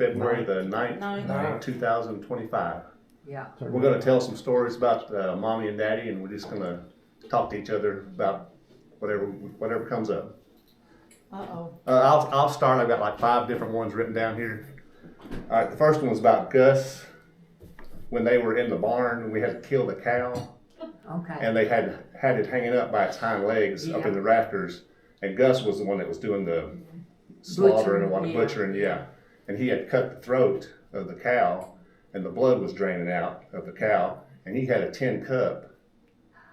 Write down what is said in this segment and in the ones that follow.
February the 9th, 2025. Yeah. We're going to tell some stories about mommy and daddy, and we're just going to talk to each other about whatever comes up. I'll start. I've got like 5 different ones written down here. All right, the first one was about Gus. When they were in the barn, we had to kill the cow. Okay. And they had it hanging up by its hind legs up in the rafters. And Gus was the one that was doing the slaughtering and butchering, yeah. And he had cut the throat of the cow, and the blood was draining out of the cow. And he had a tin cup,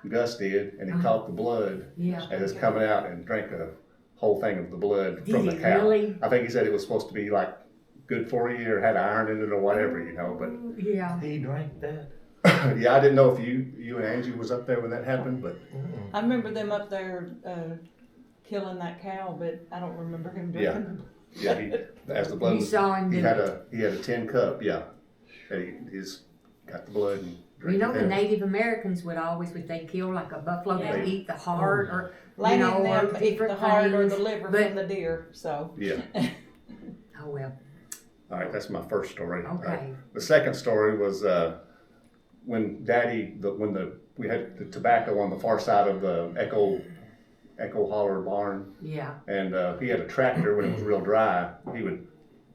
Gus did, and he caught the blood as it's coming out and drank a whole thing of the blood from the cow. Really? I think he said it was supposed to be like good for you or had iron in it or whatever, but yeah. He drank that. yeah, I didn't know if you and Angie was up there when that happened, but I remember them up there killing that cow, but I don't remember him drinking. Yeah, as the blood You was, saw him, he didn't had a tin cup, and he's got the blood and drank You know, it the down. Native Americans would always, if they kill like a buffalo, they'd eat the heart or, Letting you know, them or eat different the heart or the things. liver But- from the deer, so. Yeah. Oh, well, All right, that's my first story. okay. The second story was when we had the tobacco on the far side of the Echo Holler barn, Yeah. and he had a tractor when it was real dry. He would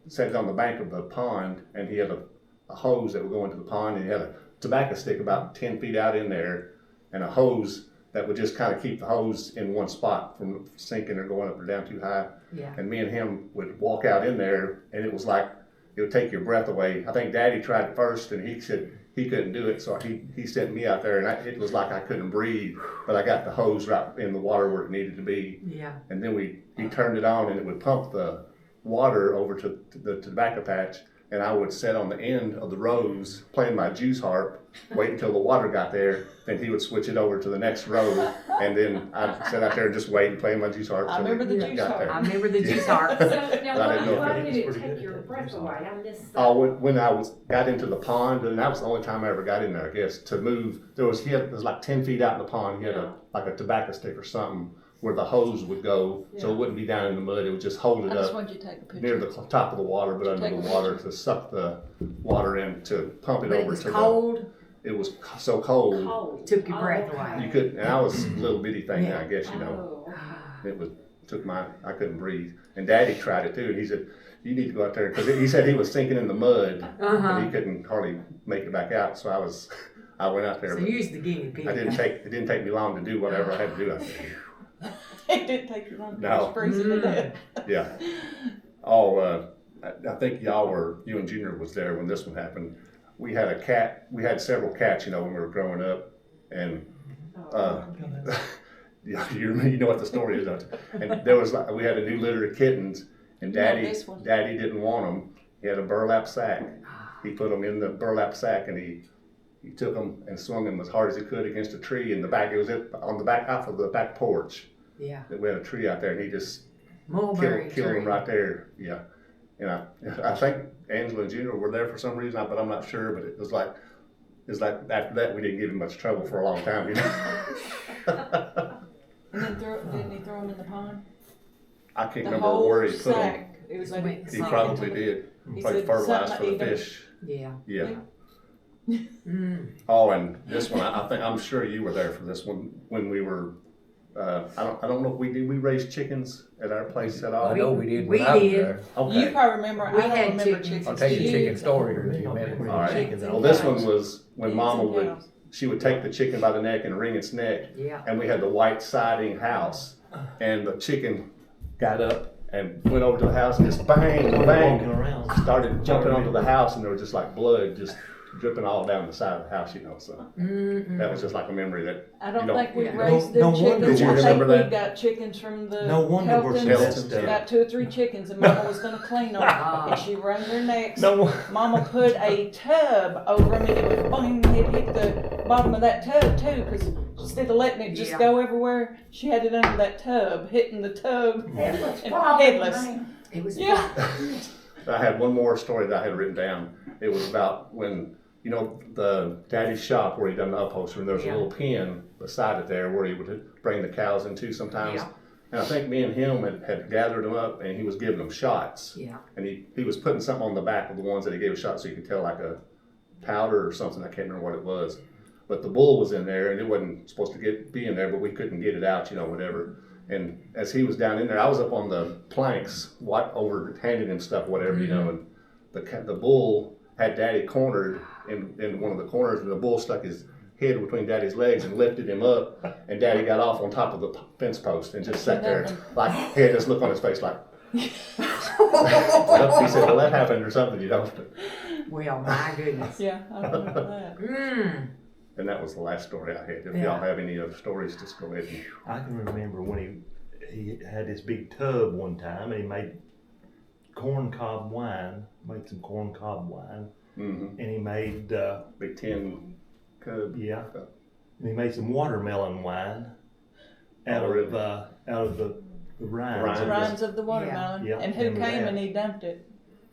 set it on the bank of the pond, and he had a hose that would go into the pond, and he had a tobacco stick about 10 feet out in there, and a hose that would just kind of keep the hose in one spot from sinking or going up or down too high. Yeah. And me and him would walk out in there, and it was like it would take your breath away. I think Daddy tried it first, and he said he couldn't do it, so he sent me out there, and it was like I couldn't breathe, but I got the hose right in the water where it needed to be. Yeah. And then he turned it on, and it would pump the water over to the tobacco patch, and I would sit on the end of the rows playing my juice harp, wait until the water got there, then he would switch it over to the next row, and then I'd sit out there and just wait and play my juice harp. I remember the juice harp. I remember the juice harp. So I now, didn't know why if did it it was pretty take your good. breath away? I missed Oh, that. when I got into the pond, and that was the only time I ever got in there, I guess, to move. There was like 10 feet out in the pond. He had like a tobacco stick or something where the hose would go, so it wouldn't be down in the mud. It would just hold it I just up wanted you to take a picture. near the top of the water, but under Take the a water to suck the water in to pump it But it over was to cold, It was so cold. Cold. took your breath okay. away. You couldn't. And I was a little bitty thing, Yeah. I guess, you know. Oh, okay. It I couldn't breathe. And Daddy tried it too, and he said, "You need to go out there," because he said he was sinking in the mud, and he couldn't hardly make it back out. So I went out there. So But you used the guinea pig. it didn't take me long to do whatever I had to do out there. It didn't take you long to No. finish freezing to death. Yeah. I think you and Junior was there when this one happened. We had a cat. We had several cats, you know, when we were growing up, and yeah, you know what the story is, don't you? And we had a new litter of kittens, and You know this one. Daddy didn't want them. He had a burlap sack. He put them in the burlap sack, and he took them and swung them as hard as he could against a tree in the back. It was on the back off of the back porch. Yeah. We had a tree out there, and he just Mulberry killed tree. them right there. Yeah, and I think Angela and Junior were there for some reason, but I'm not sure. But it was like after that we didn't give him much trouble for a long time, you know. And then didn't he throw them in the pond? I can't The remember whole where he put them. sack. It was like Wait, He probably did. He Probably said fertilized something for the either- fish. Yeah. Yeah. Mm. Oh, and this one, I'm sure you were there for this one when we were. I don't know if we raised chickens at our place at all. I know we did We when I was did. there. You Okay. probably remember. We I don't had remember chickens. chickens. I'll tell you a You- chicken story here in a minute. All right. Chickens and Well, this one cows. was when Pigs Mama and would. cows. She would take the chicken by the neck and wring its neck. Yeah. And we had the white siding house, and the chicken got up and went over to the house and just bang, Walking bang, around. started jumping onto the house, and there was just like blood just dripping all down the side of the house, you know. So that was just like a memory that I don't you think we Yeah. raised No the wonder chickens. Did you I remember think that? we got chickens from the No wonder we're Heltons. sensitive. We got 2 or 3 chickens, and Mama was going to clean them, and she wrung their necks. No. Mama put a tub over them, and it was boing, it hit the bottom of that tub too, because instead of letting it just Yeah. go everywhere, she had it under that tub, hitting the tub, Headless and problem, headless. man. It was Yeah. I had one more story that I had written down. It was about when, you know, the Daddy's shop where he done the upholstery, and there was Yeah. a little pen beside it there where he would bring the cows into sometimes. Yeah. And I think me and him had gathered them up, and he was giving them shots. Yeah. And he was putting something on the back of the ones that he gave a shot, so you could tell like a powder or something. I can't remember what it was. But the bull was in there, and it wasn't supposed to be in there, but we couldn't get it out, whatever. And as he was down in there, I was up on the planks, handing him stuff, whatever, and the bull had Daddy cornered in one of the corners, and the bull stuck his head between Daddy's legs and lifted him up, and Daddy got off on top of the fence post and just sat there, like, he had this look on his face like, he said, well, that happened or something, Well, my goodness. Yeah, I remember that. And that was the last story I had. If y'all have any other stories, just go ahead and. I can remember when he had this big tub one time, and he made some corn cob wine, and he made Big tin cub. yeah, and he made some watermelon wine out of the rinds. The rinds of the watermelon. Yeah. And who Remember came that. and he dumped it?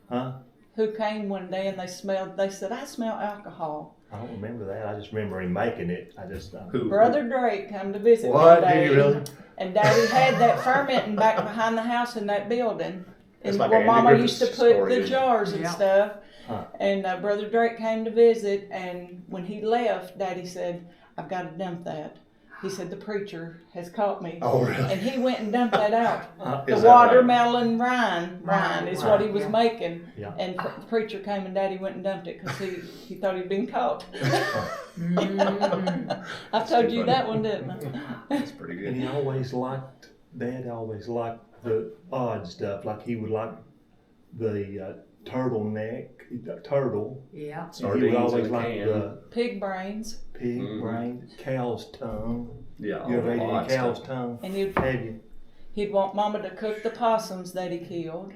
Huh? Who came one day and they said, I smell alcohol. I don't remember that. I just remember him making it. I just Who? Brother Drake come to visit What? one day. Did he really? And Daddy had that fermenting back behind the house in that building. It's And like where Andy Mama Griffith's used to put story, the isn't it? jars and Yeah. stuff. Huh. And Brother Drake came to visit, and when he left, Daddy said, I've got to dump that. He said, the preacher has caught me. Oh, really? And he went and dumped that out. The Is that right? watermelon rind is what he was Yeah. making. Yeah. And the preacher came and Daddy went and dumped it because he thought he'd been caught. I've told you that one, didn't I? That's pretty And good. Dad always liked the odd stuff. Like he would like the turtle. Yeah. And he Sardines would always in a like can. the Pig brains. pig Mhm. brain, cow's tongue. Yeah. You ever ate odd any cow's stuff. tongue? And he'd Have you? want Mama to cook the possums that he killed.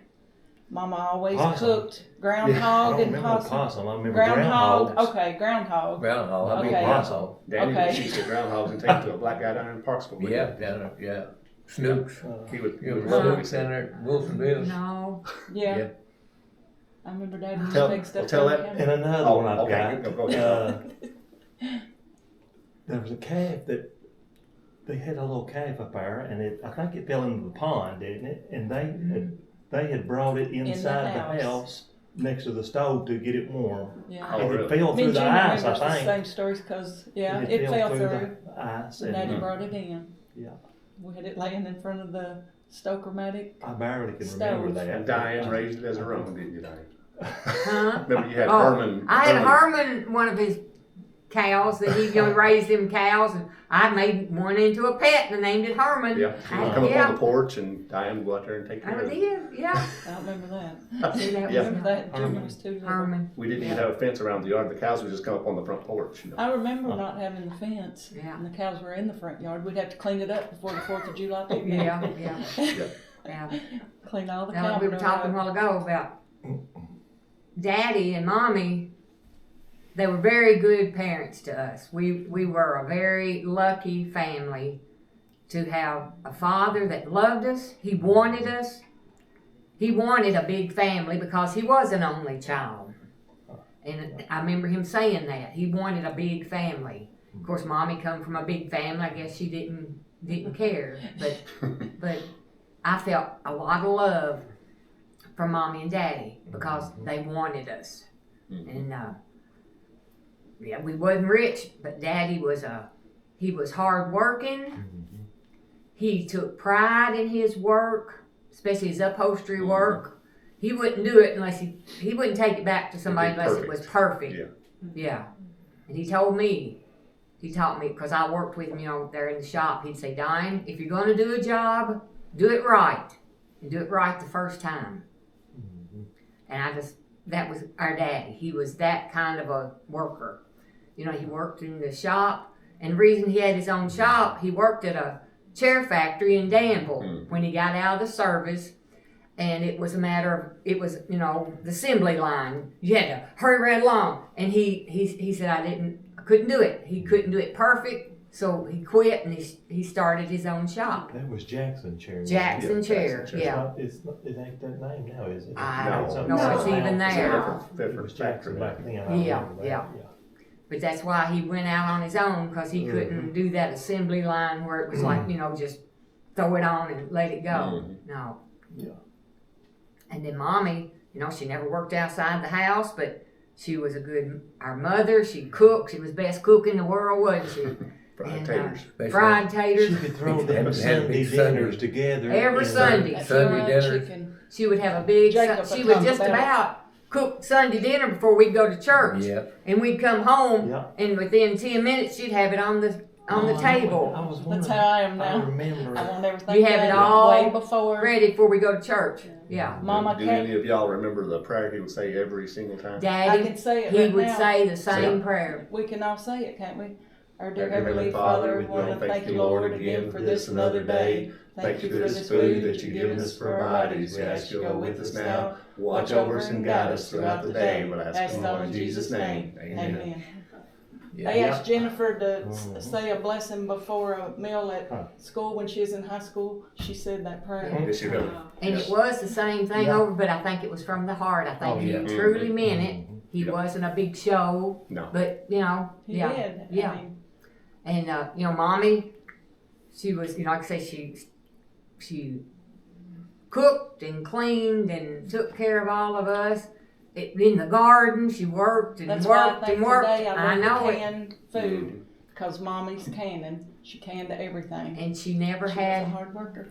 Mama always Possum? cooked I groundhog don't and remember possum. possum. I remember Groundhog. groundhogs. Okay, groundhog. Groundhog, I mean Okay. groundhog. Danny Okay. would shoot the groundhogs and take them to a black guy down in Parksville. Yeah, down there, yeah. Snoops. He would. You he would know, shoot Snoops down there at Wilsonville. No. Yeah. Yeah. I remember Daddy used Tell- to take stuff tell down that- the And another Oh, one I've okay, got. go ahead. There was a calf that they had a little calf up there, and I think it fell into the pond, didn't it? And they had brought it inside the house next to the stove to get it warm. Yeah. Oh, And really? it fell Me through and the Junior ice, remembers I the think. same stories because, it It fell through. the ice, And Daddy and brought it in. Yeah. We had it laying in front of the Stoker-matic. I barely can Stove. remember that. And Diane raised it as a Roman, didn't you, Diane? Huh? Remember you had Oh, Herman. I had Herman, one of his cows that he raised them cows, and I made one into a pet and named it Herman. Yeah, he would come up Yeah. on the porch and Diane would go out there and take care I of it. did, yeah. I don't remember that. See, that Yeah. was Remember that? Junior was too little. Herman. We didn't even have a fence around the yard. The cows would just come up on the front porch. I remember not having the fence. Yeah. And the cows were in the front yard. We'd have to clean it up before the 4th of July picnic. Yeah. Yeah. Clean all the Now, cow we were talking a while ago about Daddy and Mommy. They were very good parents to us. We were a very lucky family to have a father that loved us. He wanted us. He wanted a big family because he was an only child. And I remember him saying that. He wanted a big family. Of course, Mommy come from a big family. I guess she didn't care. But I felt a lot of love from Mommy and Daddy because they wanted us. And yeah, we wasn't rich, but Daddy was he was hard working. He took pride in his work, especially his upholstery work. He wouldn't do it unless he wouldn't take it back to somebody unless it was perfect. Yeah. And he taught me, because I worked with him, there in the shop. He'd say, Diane, if you're going to do a job, do it right. And do it right the first time. And that was our daddy. He was that kind of a worker. He worked in the shop. And the reason he had his own shop, he worked at a chair factory in Danville when he got out of the service. And it was a matter of, the assembly line. You had to hurry right along. And he said, I couldn't do it. He couldn't do it perfect. So he quit and he started his own shop. That was Jackson Chair. Jackson Chair, yeah. It ain't that name now, is it? I don't know it's even there. It was Jackson back then. I Yeah, remember that, yeah. But that's why he went out on his own, because he couldn't do that assembly line where it was like, just throw it on and let it go. Mhm. No. Yeah. And then mommy, she never worked outside the house, but she was our mother. She cooked. She was best cook in the world, wasn't she? Fried And, taters. fried She taters. could throw Had them big Sunday Sunday. dinners together. Every and, Sunday. That's Sunday fried dinner. chicken. She would have a big. Jacob She would would talk just about it. about cook Sunday dinner before we'd go to church, Yep. and we'd come home, Yeah. and within 10 minutes she'd have it on the table, I was That's wondering. how I am I now. remember. I want everything You have it done all way before. ready before we go to church. Yeah, Mom, I Do can't. any of y'all remember the prayer he would say every single time? I Daddy, can say it he right would now. say the same prayer. We can all say it, can't we? Our dear Our Heavenly Father, we want to thank you, Lord, again for this another day. Thank you for this food that you've given us for our bodies. We ask you to go with us now. Watch over us and guide us throughout the day. We'll ask you all in Jesus' name. Amen. They asked Jennifer to say a blessing before a meal at school when she was in high school. She said that prayer. Yes, you go. And it was the same thing Yeah. over, but I think it was from the heart. I think Oh, he yeah. truly meant it. Mhm. He Yeah. wasn't a big show, No. but He yeah. did. Yeah. I mean, And mommy, she was, like I say, she cooked and cleaned and took care of all of us. In the garden, she worked and that's why I worked think and worked. today I know love it. canned food because Mommy's canning. She canned everything. And she never She had. was a hard worker.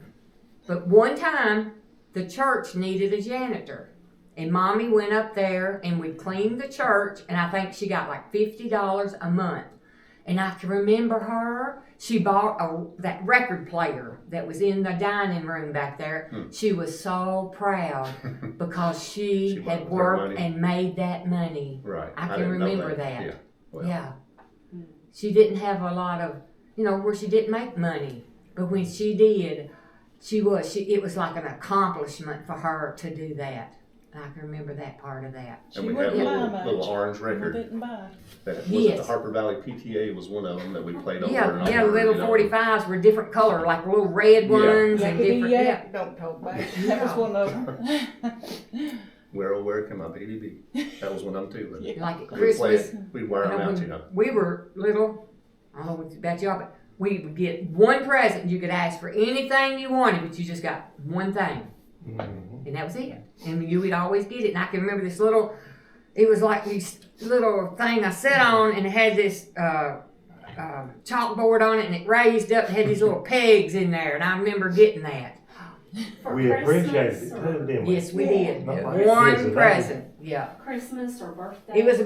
But one time, the church needed a janitor. And Mommy went up there and we cleaned the church, and I think she got like $50 a month. And I can remember her. She bought that record player that was in the dining room back there. She was so proud because she She had bought her worked money. and made that money. Right. I can didn't know remember that. Yeah. Well, Yeah. She didn't have a lot of, where she didn't make money. But when she did, it was like an accomplishment for her to do that. And I can remember that part of that. And She we have a wouldn't buy little, much. little orange We record didn't buy. that was Yes. it the Harper Valley PTA was one of them that we played over Yeah, and over. yeah, little 45s were different color, like little red ones and different. Yeah. Don't talk about it. That was one of them. Where can my baby be? That was one of them too. But Like at we'd play Christmas, it, we'd wear them out, when we were little, I don't know about y'all, but we would get one present. You could ask for anything you wanted, but you just got one thing. Mhm. And that was it. And you would always get it. And I can remember this it was like this little thing I sat on, and it had this chalkboard on it, and it raised up and had these little pegs in there. And I remember getting that. For We appreciated Christmas it or too, didn't we? Yes, we did. Not like kids One today. present. Yeah. Christmas or birthday? It was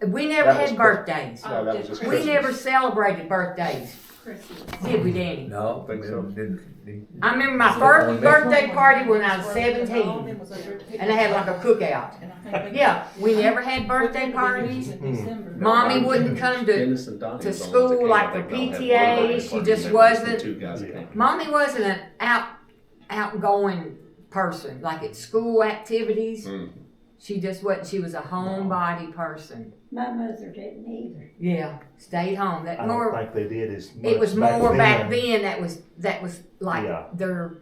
we never That was had birthdays. No, that was just We Christmas. never celebrated birthdays, Christmas. did we, Danny? No, Think so. didn't. I remember my first birthday party when I was 17, and I had like a cookout. Yeah, we never had birthday parties. Mommy wouldn't come to. Dennis and Donnie to was the ones that school, came. like I think for they all had PTA, one birthday she party. just They were the wasn't- two guys that came. Mommy wasn't an outgoing person, like at school activities. Mm. She just wasn't. She was a homebody person. My mother didn't either. Yeah, stayed home. That I don't more. think they did as much. It was more back then. then. That was like Yeah. their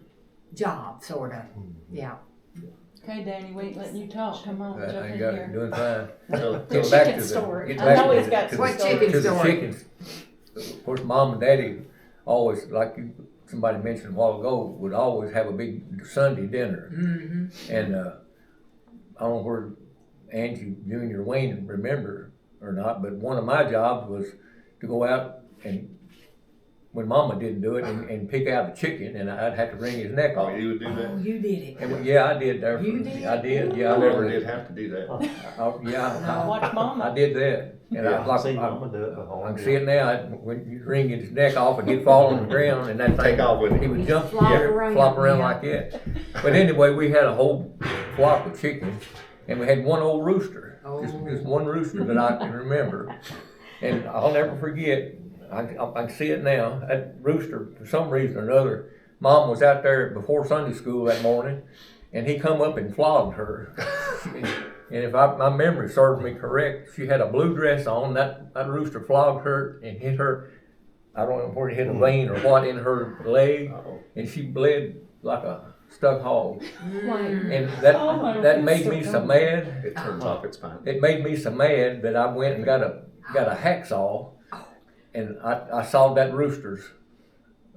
job, sort of. Mhm. Yeah. Okay, Danny, we ain't letting you talk. Come on, I jump in ain't got here. doing fine. So, The Getting back chicken to story. getting I back know to he's got some What stories. chicken to the story? chickens. Of course, Mom and Daddy always, like somebody mentioned a while ago, would always have a big Sunday dinner. Mm-hmm. And I don't know where Angie, Junior, Wayne remember or not, but one of my jobs was to go out and, when Mama didn't do it, and pick out the chicken, and I'd have to wring his neck oh, off. you would do that? Oh, you did it. And yeah, I did there. You did? I did. Yeah, I I never never did have to do that. Watch Mama. I did that. And Yeah, I, I've seen I Mama do it before. I can see it now. When you wring his neck off and he'd fall on the ground, and that thing, Take off with it. he would jump, Flop yeah, around, flop around yeah. like that. But anyway, we had a whole flock of chickens, and we had one old rooster, just one rooster that I can remember. And I'll never forget. I can see it now. That rooster, for some reason or another, Mom was out there before Sunday school that morning, and he come up and flogged her. And if my memory serves me correct, she had a blue dress on. That rooster flogged her and hit her. I don't know where he hit a vein or what in her leg, Uh-oh. and she bled like a stuck hog. Like, And Oh, my that made goodness. me so mad. It turns off its fine. It made me so mad that I went and got a hacksaw, and I sawed that rooster's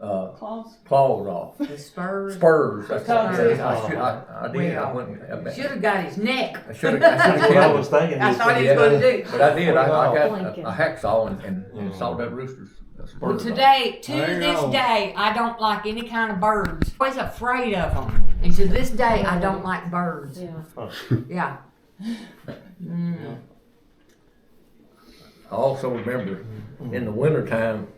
Claws? claws off. The spurs. Spurs. That's what Because- I did. I went. Should have got his neck. I should have. That's what I was thinking. That's what he was going to do. But I did. I got Blinking. a hacksaw and sawed that rooster's Well, spurs off. today, to There you this go. day, I don't like any kind of birds. I was afraid of them. And to this day, I don't like birds. Yeah. Yeah. Mm. I also remember in the wintertime,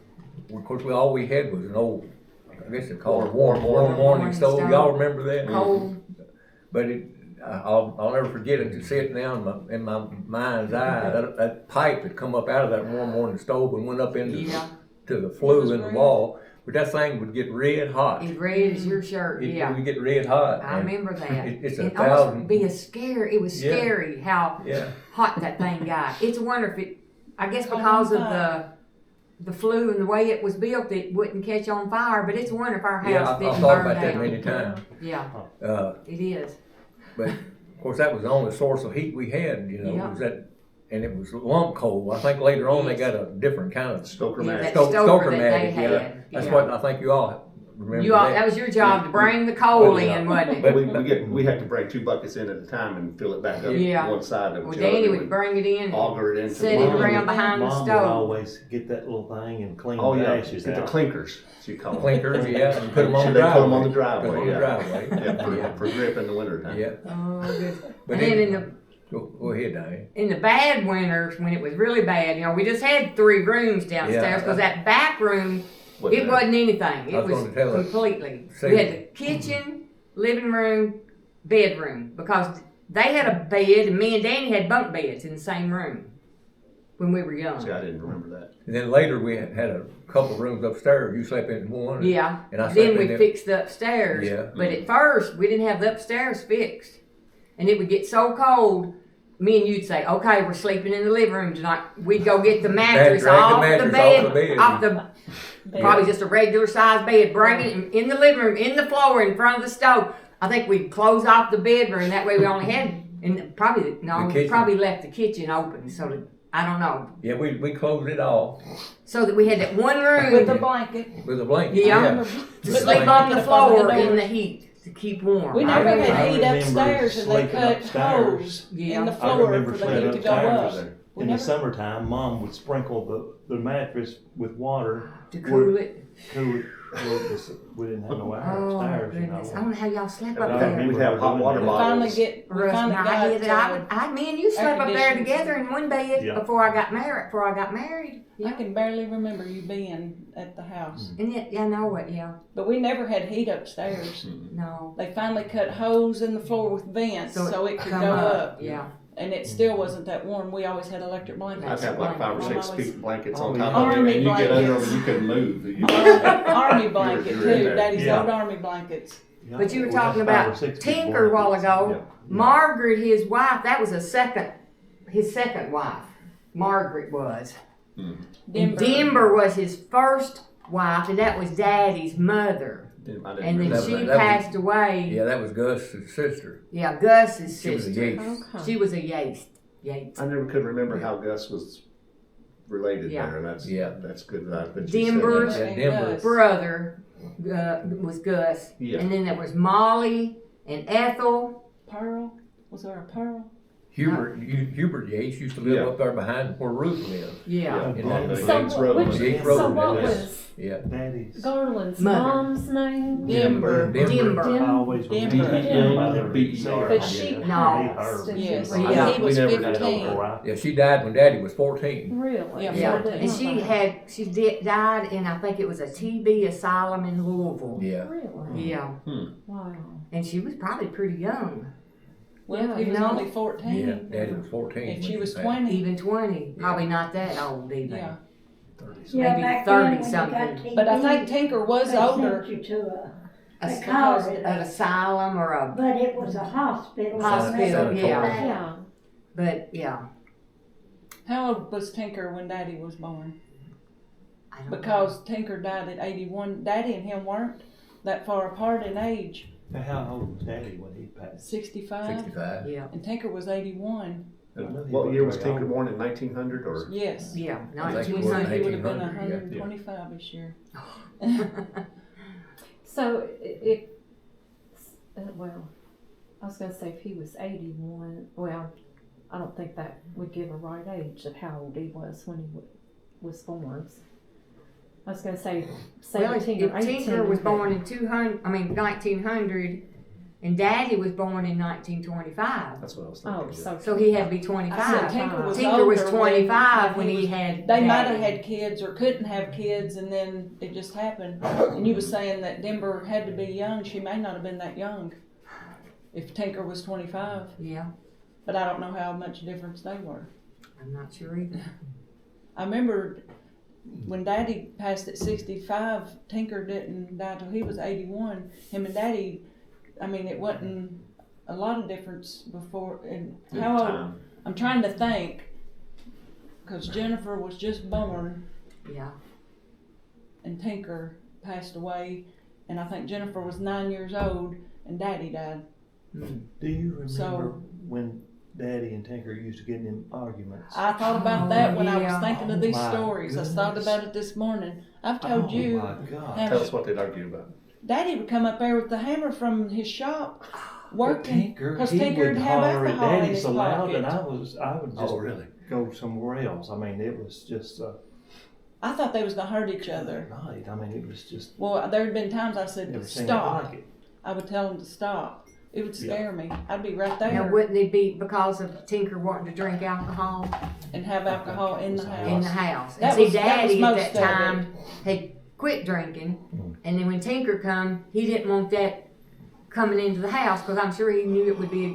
of course, all we had was an old, I guess they call it warm morning stove. Y'all remember that? Cold. But I'll never forget it. To see it now in my mind's eye. That pipe had come up out of that warm morning stove and went up into Yeah. to the flue in the wall. But that thing would get red hot. As red as your shirt, It yeah. would get red hot. I and remember that. It's a It almost thousand. be a scare. It was Yeah. scary how Yeah. hot that thing got. It's a wonder if it, I guess because of the flue and the way it was built, it wouldn't catch on fire, but it's a wonder if our house Yeah, I didn't thought burn about that down. many times. Yeah, it is. But of course, that was the only source of heat we had. Yeah. Was that, and it was lump coal. I think later on they got a different kind of Stoker Yeah, match. that stoker that they yeah. had. That's Yeah. what I think you all remember. You all, that was your job to bring the coal in, wasn't it? But We had to bring 2 buckets in at a time and fill it back up Yeah. one side of Well, each Danny other. would bring it in, Auger it into set the it mom. around behind the Mom would stove. always get that little thing and clean Oh the yeah, ashes get the out. clinkers, she called them. clinkers, yeah, and put them on Should the they put them on the driveway. Put 'em driveway? on the Yeah, driveway. yeah, for grip in the wintertime. Yeah. Oh, good. But And then then, go ahead, Diane. in the bad winters, when it was really bad, we just had 3 rooms downstairs, Yeah. because that back room, it wasn't anything. It I was was gonna tell her. completely. See. We had the kitchen, living room, bedroom, because they had a bed, and me and Danny had bunk beds in the same room when we were young. See, I didn't remember that. And then later we had a couple rooms upstairs. You slept in one. Yeah. And I slept Then in we them. fixed the upstairs. Yeah. But at first, we didn't have the upstairs fixed. And it would get so cold, me and you'd say, okay, we're sleeping in the living room tonight. We'd go get the mattress Drag the off the mattress bed, off the bed. off the, probably just a regular sized bed, bring it in the living room, in the floor, in front of the stove. I think we'd close off the bedroom. That way we only had, and probably, no, The we kitchen. probably left the kitchen open. So that, I don't know. Yeah, we closed it off So that we had that one room With a blanket. with a blanket. Yeah. to With a sleep blanket. on the Up on the floor in door. the heat to keep warm. We I never remember had that. heat remember upstairs, and they sleeping cut upstairs. holes Yeah. in the I floor remember for the sleeping heat to go upstairs. up. We In the never- summertime, Mom would sprinkle the mattress with water. To cool it. Cool it. We didn't have no air Oh, upstairs, goodness. I you don't know. know how y'all slept But up I there. remember We'd have hot water doing We that. finally bottles. get, we Russ finally and got, I did it. Me and you slept up there conditioning. together in one bed Yeah. before I got married. I can barely remember you being at the house. And yet, yeah, I know it, yeah. But we never had heat upstairs. No. They finally cut holes in the floor with vents so it could come go up. Yeah. And it still wasn't that warm. We always had electric blankets. I'd have like 5 or 6 Always- feet blankets on Oh, top yeah. of it, Army and you get under them blankets. and you couldn't move. You- Army blanket You're in too. there. Daddy's Yeah. old army blankets. Yeah, But you were we had talking 5 or about 6 big Tinker a while blankets. ago. Yeah. Margaret, his wife, that was his second wife. Margaret was. And Denver was his first wife, and that was Daddy's mother. I didn't And then remember she that. was- passed away. Yeah, that was Gus's sister. Yeah, Gus's She was a sister. Yates. She was a Yates. I never could remember how Gus was related Yeah. there, and that's Yeah. that's good. That you said Denver's that. Yeah, Denver. brother was Gus. Yeah. And then there was Molly and Ethel. Pearl? Was there a Pearl? Hubert Yates used to live Yeah. up there behind where Ruth lived. Yeah. In On the that- So Yates Road. which- Yates So Road, what yes. was Yeah. Daddy's. Garland's Mother. mom's name? Denver. Denver. I always Denver. remember. But she No. passed. and Yes. she- Yeah. He was We never did 15. Yeah, she died when Daddy was 14. Really? Yeah, Yeah. 14. And she died in, I think it was a TB asylum in Louisville. Yeah. Really? Yeah. Wow. And she was probably pretty young. Well, Yeah, he was no. only 14. Yeah, Daddy was 14. And when she was passed. 20. Even 20. Probably not that old even. Yeah. Yeah, Maybe back 30 then when you something. got TB, But I think Tinker was they older. sent you to A, They called it an asylum or a, but it was a hospital. Hospital, yeah. Yeah. but yeah. How old was Tinker when Daddy was born? I don't know. Because Tinker died at 81. Daddy and him weren't that far apart in age. Now, how old was Daddy when he passed? 65. 65. Yeah. And Tinker was 81. What year was Tinker born, in 1900 or? Yes. Yeah, I think it was 1900. He would have been 1800, yeah. 125 this year. So if, well, I was gonna say if he was 81, well, I don't think that would give a right age of how old he was when he was born. I was gonna say Well, 17 or if 18. Tinker was born in 1900, and Daddy was born in 1925, That's what I was thinking. Oh, so he had to be I said 25. Tinker was Tinker was older 25 when he had. They might have Daddy. had kids or couldn't have kids, and then it just happened. And you were saying that Denver had to be young. She may not have been that young if Tinker was 25. Yeah, But I don't know how much difference they were. I'm not sure either. I remember when Daddy passed at 65, Tinker didn't die till he was 81. Him and Daddy, I mean, it wasn't a lot of difference before. And how old? I'm trying to think, because Jennifer was just born Yeah, and Tinker passed away, and I think Jennifer was 9 years old and Daddy died. Do you remember So- when Daddy and Tinker used to get in arguments? I thought about that when I was yeah. thinking of Oh these my stories. I thought goodness. about it this morning. I've told Oh you, my God. how Tell us what they'd argue about. Daddy would come up there with the hammer from his shop, But working, Tinker, because he Tinker would would have holler at alcohol in Daddy his so loud, and pocket. I would just Oh, really? go somewhere else. I mean, it was just I thought they was gonna hurt each other. night. I mean, it was just Well, there had been times I said, never seen stop. like it. I would tell him to stop. It would scare me. I'd be right there now wouldn't it be because of Tinker wanting to drink alcohol and have alcohol in the in the house. house? That And see, was Daddy at most that of it. time had quit drinking, and then when Tinker come, he didn't want that coming into the house because I'm sure he knew it would be,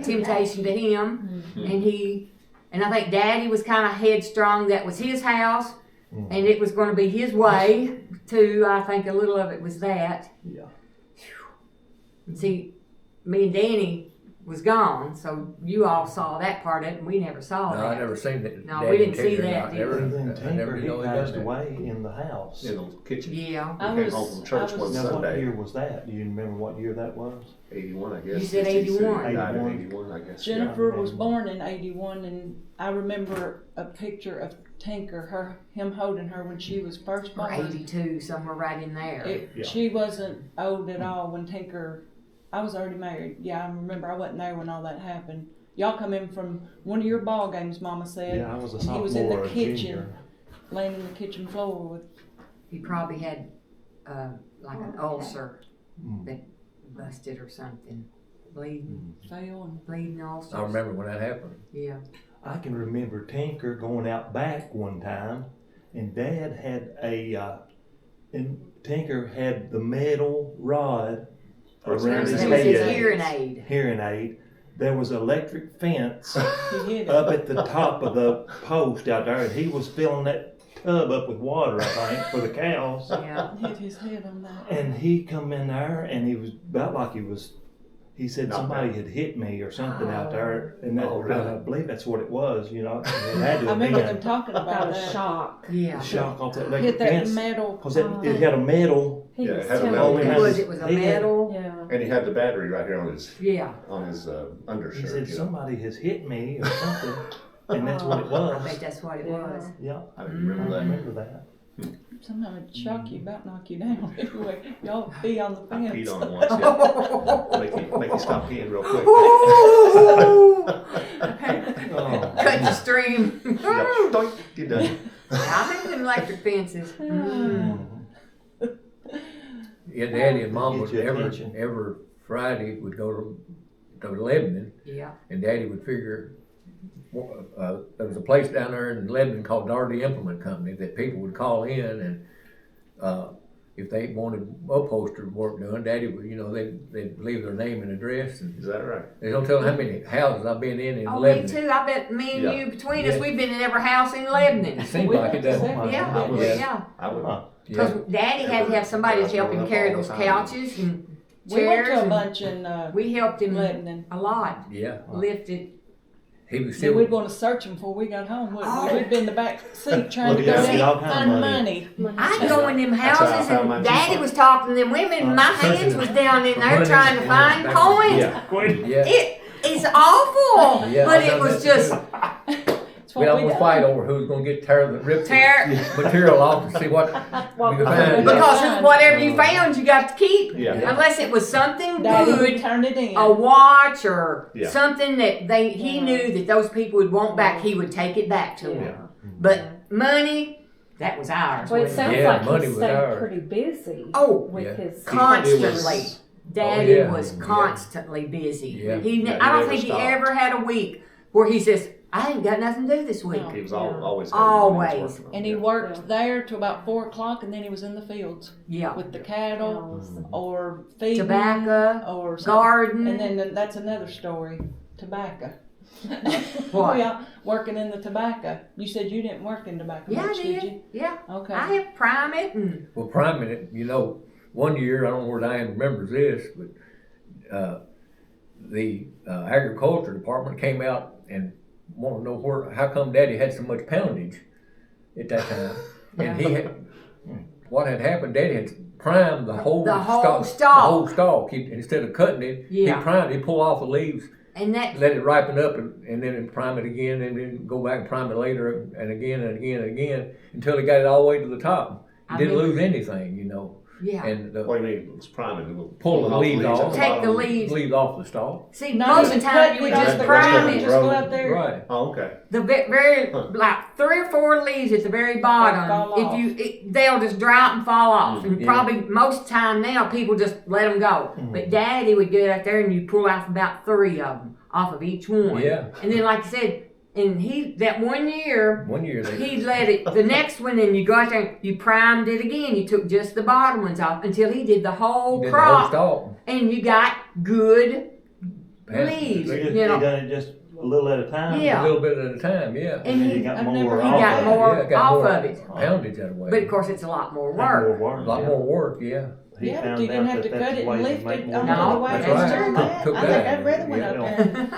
temptation to him, and I think Daddy was kind of headstrong. That was his house, and it was going to be his way too. I think a little of it was that. Yeah. And see, me and Danny was gone, so you all saw that part of it, and we never saw No, that. I never seen that. No, Daddy we didn't and see Tinker, that, I did never, And then I never Tinker, he knew he done passed that. away in the house. In the kitchen. Yeah. I We was- came home from church I one was- Now, what Sunday. year was that? Do you remember what year that was? 81, I guess. You said He 81. died in 81. 81, I guess. Jennifer Yeah. was born in 81, and I remember a picture of Tinker, him holding her when she was first Or born. 82, somewhere right in there. Yeah. She wasn't old at all when Tinker. I was already married. Yeah, I remember I wasn't there when all that happened. Y'all come in from one of your ball games, Mama said. Yeah, I was a He sophomore was in the or a kitchen. junior. Laying in the kitchen floor with. He probably had like an ulcer Mm. that busted or something. Bleeding ulcers. I remember when that happened. Yeah. I can remember Tinker going out back one time, and Dad had and Tinker had the metal rod around That was his his head. hearing aid. There was an electric fence He hit it. up at the top of the post out there, and he was filling that tub up with water, I think, for the cows. Yeah. Hit his head on that. And he come in there, and he was about like he said Knocked somebody out. had hit me or something out there, and that, Oh, really? I believe that's what it was, It had to I have remember been them talking Got about a that. shock. Yeah. the shock off that Hit electric that fence. metal. Because it had a metal. He Yeah, was it had a telling metal me. It had- was a he had- metal. Yeah. And he had the battery right here on his Yeah. undershirt. He said you know. somebody has hit me or something, and that's what it I was. think that's what it Yeah. was. Yeah, I I remember that. remember that. Sometimes it'd shock you, about knock you down. Anyway, y'all be on the I fence. peed on him once. Yeah. Make you stop peeing real quick. Ooh. Oh, Cut the stream. Yep. Doink, you're done. I remember them electric fences. Mm. Yeah, Daddy and Mom Get would your every attention. Friday would go to Lebanon, Yeah. and Daddy would figure there was a place down there in Lebanon called Daugherty Implement Company that people would call in, and if they wanted upholstery work done, Daddy would, they'd leave their name and address, and Is that right? they don't tell how many houses I've been in Oh, me Lebanon. too. I bet me and Yeah. you, between us, Yeah. we've been in every house in Lebanon. It seems We like it went to doesn't. several. Yeah, I was- yeah. I would. Huh. Because Yeah. Daddy had to have somebody to help him carry those couches and We went chairs. to a and bunch in we helped him Lebanon. a lot. Yeah, Lift it. he was Then still. we'd want to search them before we got home, wouldn't we? Oh. We'd be in the back seat trying to Well, go yeah, down all and kind of find money. money. I'd go in them That's how I houses found my and Daddy Jeep. was talking to them women and my hands was down in there Running trying to in find back- coins. Yeah. Yeah. It It's awful, Yeah, but I've it done was that just too. It's We what almost done. fight over who's gonna get rip tear. the material off to see what we can find. Because whatever you found, you got to keep. Yeah. Unless it was something Daddy would good, turn it in. a watch or Yeah. something that he knew that those people would want back, he would take it back to them. But money, that was ours. Well, it wasn't sounds Yeah, like money he was stayed ours. pretty busy Oh, with Yeah. his constantly. Daddy yeah. was constantly busy. Yeah. Yeah, I he don't never think stopped. he ever had a week where he says, I ain't got nothing to do this week. No. He was Yeah. always Always. And he worked there till about 4 o'clock, and then he was in the fields Yeah. with the cattle cows. or feeding Tobacco, or something. garden. And then that's another story. Tobacco. What? Yeah, working in the tobacco. You said you didn't work in tobacco Yeah, I much, did did. you? Yeah. Okay. I have prime it and Well, priming it, you know, one year, I don't know where Diane remembers this, but the agriculture department came out and wanted to know how come Daddy had so much poundage at that time. And he had, what had happened, Daddy had primed the whole stalk. The whole stalk. Instead of cutting it, Yeah. he primed it, he pulled off the leaves, and that let it ripen up, and then prime it again, and then go back and prime it later, and again, and again, and again, until he got it all the way to the top. He I didn't remember- lose anything, you know. yeah. And What do you mean? It's priming. We'll Pull the leaves off. at the Take the bottom. leaves. Leaves off the stalk. See, Not most of even the time cut you would it off just the prime ground, it. just go out there. Right. Oh, okay. The very like 3 or 4 leaves at the very bottom. Fall off. They'll just dry out and fall off. And Yeah. probably most time now people just let them go. But Daddy would get out there and you pull off about 3 of them off of each one. Yeah. And then like I said, and that one year One year they. he let it. The next one, then you go out there, and you primed it again. You took just the bottom ones off until he did the whole did the whole crop, stalk. and you got good Yeah. leaves. He You know, done it just a little at a time. Yeah. A little bit at a time, yeah. and And he he. got I've more never- off he got of it. more Yeah, got off more of it. poundage that way. But of course, it's a lot more Had work. more work. A lot more work, yeah. He Yeah, but found you didn't out have to that cut that's it the way and to lift make it more on No, the money. way. that's That's right. that. Took I think that. I'd rather went up Yeah. there and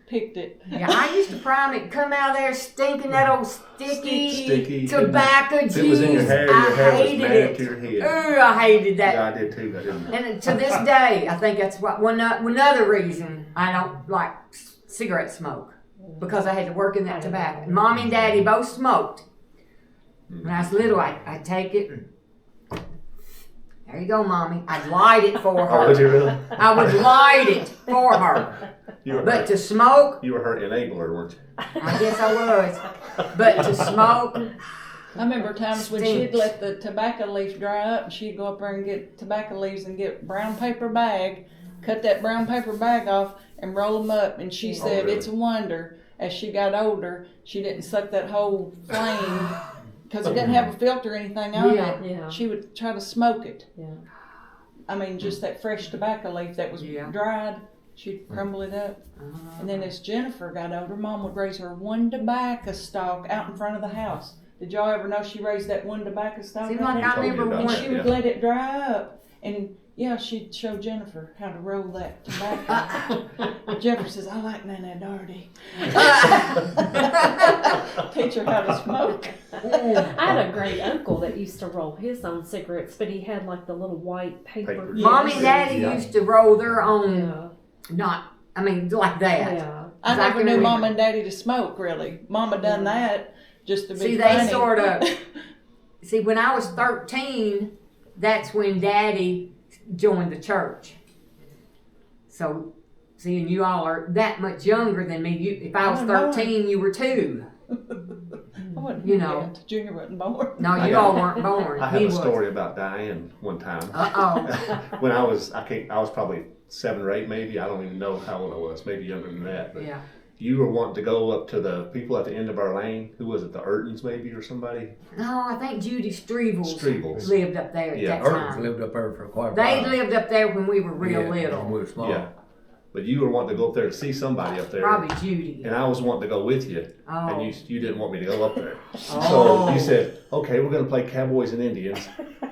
picked it. Yeah, I used to prime it, come out there stinking that old sticky, Sticky. tobacco If it was in your juice. hair, I your hair was hated mad to it. your head. Ooh, I hated that. Yeah, I did too. I didn't. And to this day, I think that's what another reason I don't like cigarette smoke, because I had to work in that tobacco. And Mommy and Daddy both smoked. When I was little, I'd take it and there you go, Mommy. I'd light it for Oh, would her. you really? I would light it for her. You were But her, to smoke, you were her enabler, weren't you? I guess I was. But to smoke, I remember times when Stinks. she'd let the tobacco leaves dry up and she'd go up there and get tobacco leaves and get brown paper bag, cut that brown paper bag off and roll them up. And she said really? it's a wonder as she got older, she didn't suck that whole flame because it didn't have a filter or anything on Yeah. it. Yeah. She would try to smoke it. Yeah. I mean, just that fresh tobacco leaf that was Yeah. dried, she'd crumble it up. And then as Jennifer got older, Mom would raise her one tobacco stalk out in front of the house. Did y'all ever know she raised that one tobacco stalk? seemed out like there? I told me remember about one. that. She would Yeah. let it dry up. And yeah, she'd show Jennifer how to roll that tobacco. Jennifer says, I like Nana Daugherty. Teach her how to smoke. I had a great uncle that used to roll his own cigarettes, but he had like the little white paper. Paper. Mommy and Daddy Yeah. used to roll their own, Yeah. like that. Yeah. I Exactly never knew what Mom and Daddy to smoke, really. Mama done that just to be See, funny. they sort of. See, when I was 13, that's when Daddy joined the church. So, seeing you all are that much younger than me, if I was Oh, no. 13, you were 2. I wasn't you here know. yet. Junior wasn't born. No, I you got- all weren't born. I have he a was. story about Diane one time. Uh-oh. When I was probably 7 or 8 maybe. I don't even know how old I was. Maybe younger than that. But Yeah. you were wanting to go up to the people at the end of our lane. Who was it? The Urtons maybe or somebody? No, I think Judy Streevels Streevels. lived up there at Yeah, that Earth time. lived up there for quite a They while. lived up there when we were real Yeah, little. when we were small. Yeah. But you were wanting to go up there to see somebody up there. Probably Judy. And I was wanting to go with you. Oh. And you didn't want me to go up there. Oh. So you said, okay, we're going to play Cowboys and Indians.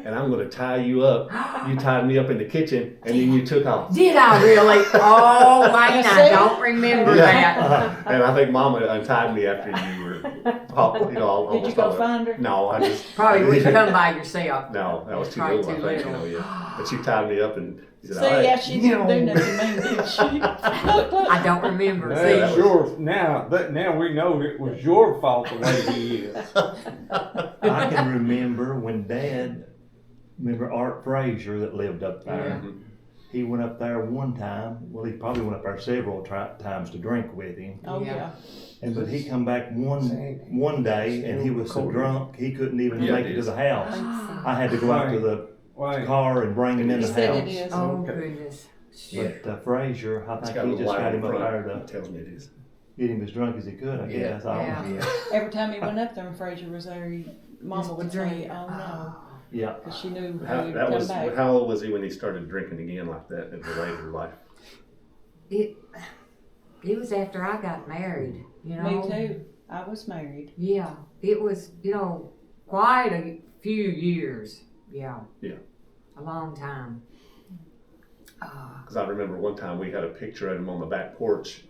and I'm gonna tie you up. You tied me up in the kitchen, and then you took off. Did I really? Oh, Wayne, I don't remember that. And I think Mama untied me after you were, Did you go find her? No, I just Probably wouldn't come by yourself. No, that was too Probably little. I too think, little. But she tied me up and she said, See, "All right." yeah, she didn't do nothing mean, did she? I don't remember. That's See, your, now we know it was your fault the way he is. I can remember when remember Art Frazier that lived up there? Yeah. He went up there one time, well, he probably went up there several times to drink with him. Oh, yeah. But he come back one day and he was so drunk, he couldn't even Yeah, make it it to is. the house. I had to go out to the Wait, car and bring him in He the said it house. is. oh Okay. goodness. Yeah. But Frazier, I It's think got a he little just light got on him the up front. there It tells me it is. to get him as drunk as he could, I Yeah. guess. I don't know. Yeah. Every time he went up there and Frazier was there, Mama Just would to drink. say, oh no, Yeah. because she knew he How, would that come was back. how old was he when he started drinking again like that in the later life? It was after I got married, you know. Me too. I was married. Yeah, it was, quite a few years. Yeah. Yeah. A long time. Because I remember one time we had a picture of him on the back porch,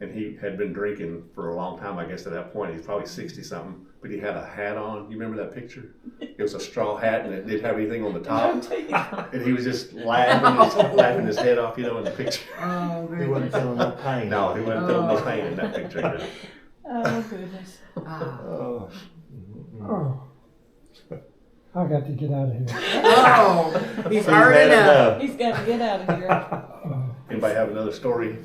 and he had been drinking for a long time. I guess at that point he's probably 60 something, but he had a hat on. You remember that picture? It was a straw hat, and it did have anything on the top. And he was just laughing his head off, in the picture. Oh, He wasn't feeling no pain. No, he wasn't feeling no pain in that picture. No. Oh goodness. Oh. Oh. I got to get out of here. Oh, he's So heard you had enough. He's got to get out of here. Anybody have another story,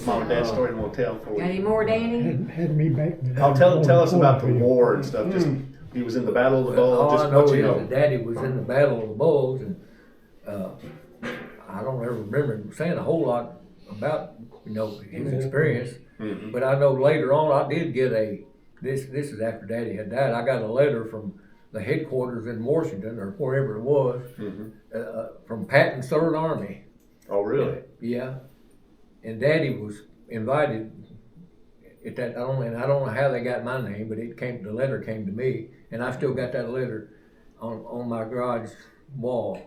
mom and dad story you want to tell? Got any more, Danny? Had me back. Oh, tell us about the war and stuff. Just he was in the Battle of the Bulge. All Just I know what is you that know. Daddy was in the Battle of the Bulge, and I don't ever remember him saying a whole lot about his experience. Mhm. But I know later on I did get this is after Daddy had died. I got a letter from the headquarters in Washington or wherever it was from Patton's Third Army. Oh, really? Yeah, and Daddy was invited at that. I don't know how they got my name, but the letter came to me, and I still got that letter on my garage wall.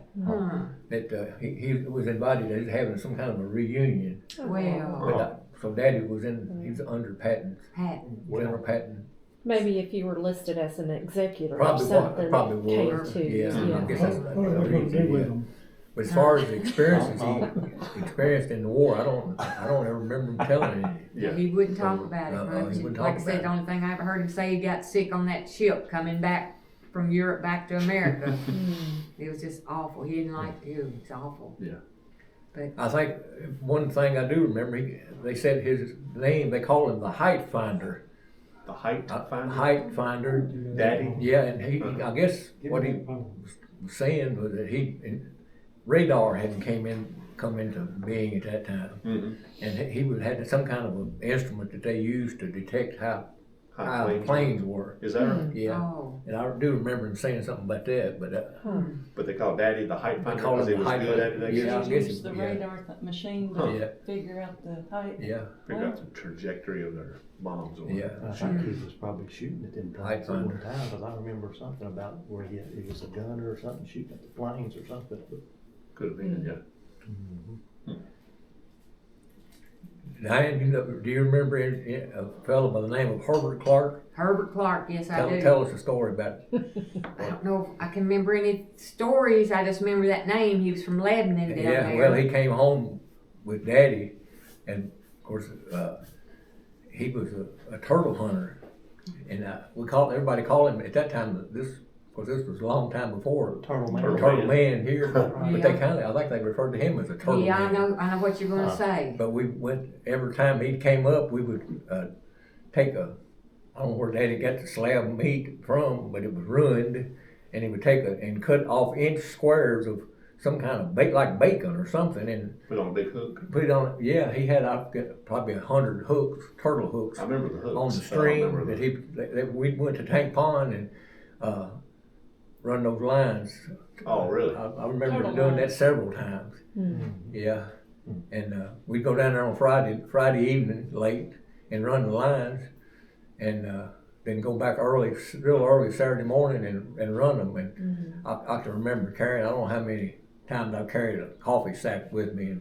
That he was invited as having some kind of a reunion. Well, So Daddy was he's under Patton, Patton. General Patton. Maybe if you were listed as an executive Probably or something, probably came was. to Yeah, I guess that's What am I going to do with them? But as far as the experiences he experienced in the war, I don't ever remember him telling any. Yeah. He wouldn't talk about it Uh-uh, much. he wouldn't Like I talk said, about the only thing I ever heard him say, he got sick on that ship coming back from Europe back to America. It was just awful. He didn't like it. It was awful. Yeah. I think one thing I do remember, they said his name, they call him the Height Finder. The height finder. Height Finder. Daddy. Yeah, and I guess what he was saying was that radar hadn't come into being at that time, Mm-hmm. and he had some kind of an instrument that they used to detect how the planes were. Is that right? Yeah, Oh. and I do remember him saying something about that, but But they call Daddy the height finder call because him he the was height good at it. finder. I Yeah, guess. I He guess used the yeah. radar machine Huh. to Yeah, figure out the height. yeah, Figure out the trajectory of their bombs. Or yeah. I think he was probably shooting at them Height planes at one finder. time, because I remember something about where he was a gunner or something shooting at the planes or something. Could have been, yeah. Diane, do you remember a fellow by the name of Herbert Clark? Herbert Clark, yes, I do. Tell us a story about I don't know if I can remember any stories. I just remember that name. He was from Lebanon down Yeah, there. well, he came home with Daddy, and of course, he was a turtle hunter, and everybody called him at that time. This was a long time before Turtle Man. Turtle Man here, but they Yeah. I think they referred to him as a turtle Yeah, man. I know what you're going to say. But we went every time he came up, we would take I don't know where Daddy got the slab of meat from, but it was ruined, and he would take and cut off inch squares of some kind of like bacon or something, and Put on a big hook. put it on. Yeah, he had probably 100 hooks, turtle hooks, I remember the hooks. on the but I don't string remember that we went to Tank Pond and run those lines. Oh, really? I remember Turtle doing that lines. several times. Yeah, and we'd go down there on Friday evening late and run the lines, and then go back real early Saturday morning and run them. And I can remember carrying, I don't know how many times I carried a coffee sack with me, and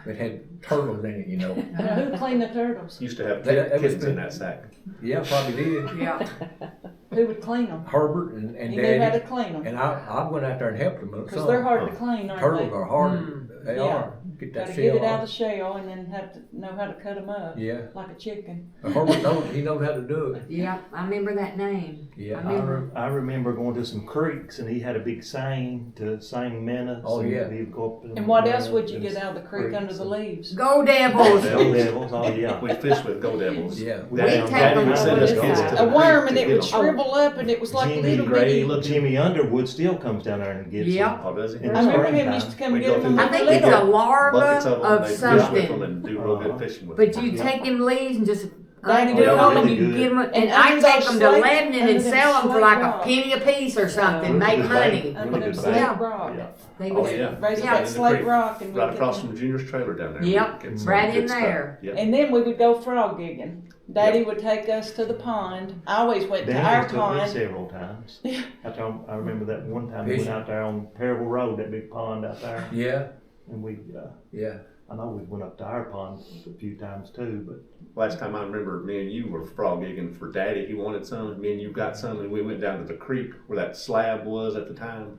it had turtles in it, you know. Now, who cleaned the turtles? Used to have That was kittens in that sack. Yeah, probably did. Yeah. Who would clean them? Herbert and He knew how to Daddy. clean them. And I went out there and helped them. Because they're hard to clean, aren't Turtles they? are hard. They Yeah. are. Get that Gotta shell get it out off. of the shell and then have to know how to cut them up. Yeah. Like a chicken. Herbert knows, he knows how to do it. Yeah, I remember that name. Yeah. I remember. I remember going to some creeks and he had a big seine to sing minutes. Oh, and yeah. He'd go up And what else and- would you and get out of the creek creeks under the and- leaves? Go Devils! Go Devils, oh yeah. We fished with Go Devils. Yeah. We Daddy, take Daddy them would send us over kids the to side. the A worm creek and to it get would 'em. shrivel up and it was like Jimmy little Gray, bitty. Jimmy Underwood still comes down there and gets Yeah. them. Oh, does he? In I the remember him springtime. used to come We'd get go them through in the- I the think we it's go a larva Buckets of them, of they fish with them something. and do real good Uh-huh. fishing with But them. you take them leaves and just Daddy undo did them really and you good. give them, And and I under take those them to slate- Lebanon under and them sell them for slate like rocks. a penny a piece or something, Really make good money. bait. Under Really them good slate bait. Yeah. rock. Yeah. They Oh, would- yeah. Raise Yeah. that In the slate creek, rock and right we'd across get from Junior's trailer down there. Yep, We'd get some right good in stuff. there. Yep. And then we would go frog gigging. Daddy would take us to the pond. I always went to our Daddy took me pond. several times. I remember that one time we Fishing. went out there on Perrival Road, that big pond out there, Yeah. and we. Yeah. I know we went up to our pond a few times too, but Last time I remember, me and you were frog gigging for Daddy. He wanted some. Me and you got some, and we went down to the creek where that slab was at the time,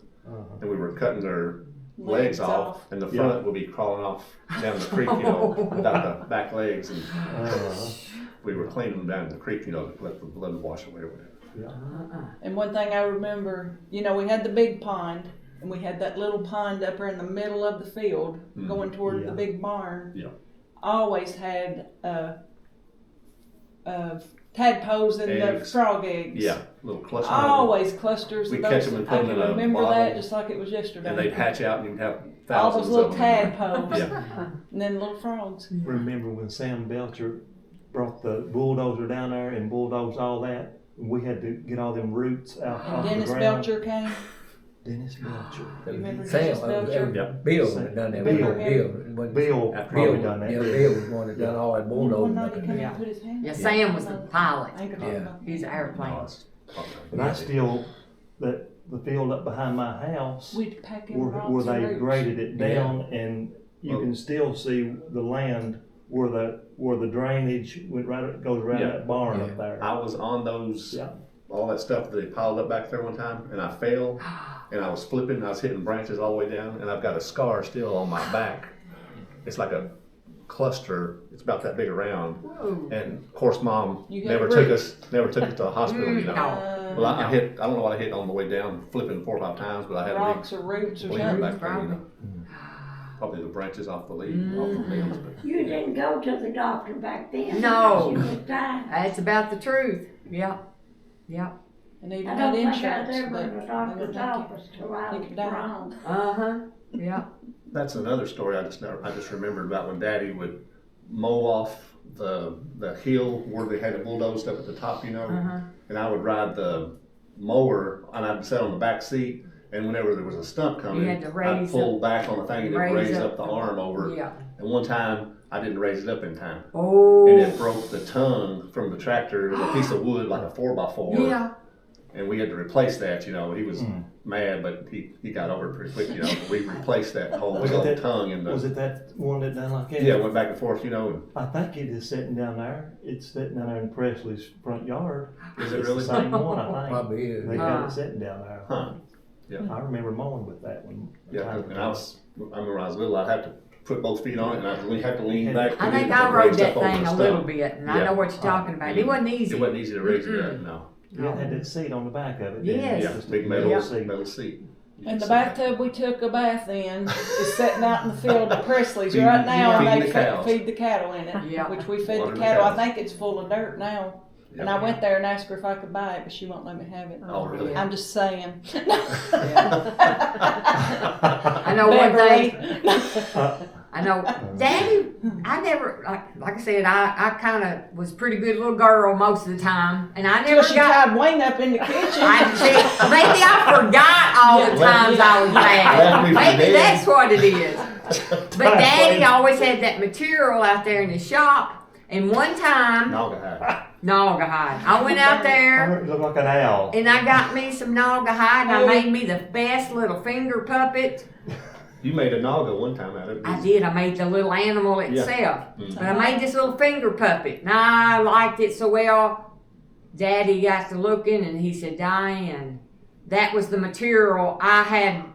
and we were cutting their legs off, and the front would be crawling off down the creek, you know, without the back legs, and we were cleaning them down in the creek, you know, to let the blood wash away or whatever. And one thing I remember, you know, we had the big pond and we had that little pond up there in the middle of the field going toward the Yeah. big barn. Yeah. Always had tadpoles and the Eggs. frog eggs. Yeah, little cluster. Always clusters We'd of catch those. them and put I them can in a remember bottle, that just like it was yesterday. and they'd hatch out, and you'd have all thousands those little of them. tadpoles. Yeah. And then little frogs. remember when Sam Belcher brought the bulldozer down there and bulldozed all that? We had to get all them roots out off the Dennis ground. Belcher came. Dennis Belcher. You remember Sam, Dennis Belcher? Yep. Bill had done that. Bill. Bill After probably Bill, done that. Yeah, Bill was the one that done all that One bulldozing night up he in came there. and put his hand. Yeah, Sam was the pilot. I ain't gonna Yeah. talk about He's an airplane. Oh, it's- And I still, the field up behind my house, We'd pack in where rocks they and roots. graded it Yeah. down, and you can still see the land where the drainage went right, goes around Yeah. that barn Yeah. up there. I was on those, Yeah. all that stuff that they piled up back there one time, and I fell, and I was flipping, I was hitting branches all the way down, and I've got a scar still on my back. It's like a cluster, it's about that big around, Whoa. and of course, Mom You got never it took right. us to the hospital, you know. No. Well, I hit, I don't know what I hit on the way down, flipping 4 or 5 times, but I had a Rocks or roots or big bleed something. back there, you know. Probably the branches off the leaf, off the limbs, but. You didn't go to the doctor back then. No. You was dying. That's about the truth. Yeah. Yeah. And even I had don't think I was insurance, ever but in the they doctor's would take you. office till I You was could die. grown. Uh-huh. Yeah. That's another story I just remembered about when Daddy would mow off the hill where they had it bulldozed up at the top, you know, and I would ride the mower and I'd sit on the back seat, and whenever there was a stump coming, You had to I'd raise pull back on the thing and it'd raise up the arm over. Yeah. And one time I didn't raise it up in time, Oh. and it broke the tongue from the tractor. It was a piece of wood like a 4x4. Yeah. And we had to replace that, you know. He was mad, but he got over it pretty quick, you know. We replaced that whole Was it little that- tongue in the. Was it that one that done like that? Yeah, went back and forth, you know. And I think it is sitting down there. It's sitting down there in Presley's front yard. Is it It's really? the same one, I think. Probably is. They got it sitting down there. Huh. Yeah. I remember mowing with that one. Yeah, and I remember when I was little, I'd have to put both feet on it, and I'd really have to lean back. to I get think it I to rode raise that up over thing the a little stump. bit, and I Yeah. know what you're talking about. It wasn't easy. It wasn't easy to raise it up, no. Yeah, it had that seat on the back of it. didn't it? Yes. Yeah, Just a big metal Yeah. seat. metal seat. And the bathtub we took a bath in is sitting out in the field at Presley's Feeding- right now, and feeding they the cows. feed the cattle in it, Yeah. which we feed Water the the cattle. I cows. think it's full of dirt now. And I went there and asked her if I could buy it, but she won't let me have it. Oh, really? I'm just saying. I know one thing. Beverly. I know, Daddy, I never, like I said, I kind of was a pretty good little girl most of the time, and I Till never she got, tied Wayne up in the kitchen. maybe I forgot all the times I was Let bad. me Maybe forget. that's what it is. But Daddy always had that material out there in the shop, and one time, Naga hide. Naugahyde. I went out there It looked like an owl. and I got me some Naugahyde and I made me the best little finger puppet. You made a naga one time out of it. I did. I made the little animal itself. But I made this little finger puppet. And I liked it so well. Daddy got to looking and he said, Diane, that was the material I had